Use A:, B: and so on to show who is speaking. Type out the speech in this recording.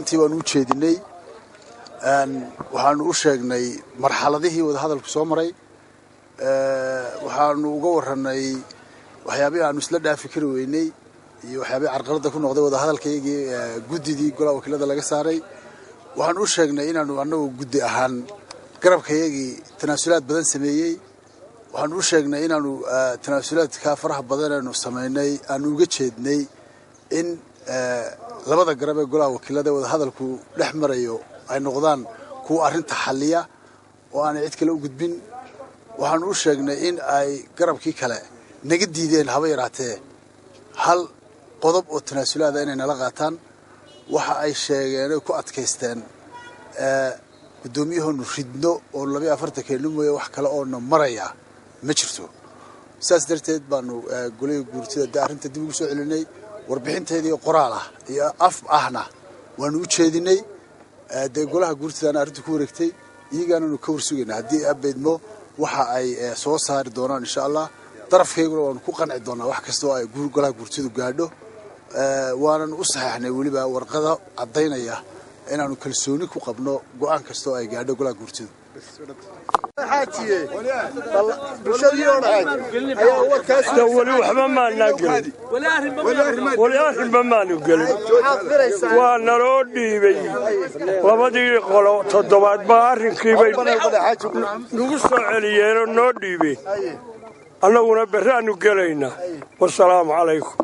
A: warbixintii waan u jeedinay waxaanu u sheegnay marxaladihii wada hadalku soo maray waxaanu uga waranay waxyaabaha aanu isla dhaafi kari weynay iyo waxyaabaha carqaladda ku noqday wada hadalkaygii guddidii golaha wakiilada laga saaray waxaan u sheegnay inaanu annagu guddi ahaan garabkayagii tanaasulaad badan sameeyey waxaan u sheegnay inaanu tanaasulaadka faraha badan aanu sameynay aanu uga jeednay in labada garab ee golaha wakiilada wada hadalku dhex marayo ay noqdaan kuwa arrinta xalliya oo aanay cid kale u gudbin waxaan u sheegnay in ay garabkii kale naga diideen haba yaraatee hal qodob oo tanaasulaada inay nala qaataan waxa ay sheegeen ku adkaysteen gudoomiyahoonu ridno oo 42 keeno mooye wax kale oo maraya ma jirto saas darteed baanu golay guurtida arrinta dib ugu soo celinay warbixinteedii qoraal ah iyo af ahna waanu u jeedinay golaha guurtida arrintu ku wareegtay iyagaanu ka warsugeynaa haddii abeedmo waxa ay soo saari doonaan insha Allah darafkeyguna waanu ku qanci doonaa wax kasta oo ay golaha guurtidu gaadho waanan u saxaxnay waliba warqada cadaynaya inaanu kalsooni ku qabno go'aan kasta oo ay gaadho golaha guurtidu
B: حاجيه بشدي ayaa warkaas
C: wali waxba ma naagay wali arrin ma naagay waa naloo dhiibay labadii qolo toddobaad ba arrinkii bay nagu soo celiyeen oo noo dhiibay annaguna baraanu galayna wassalaamu calaykum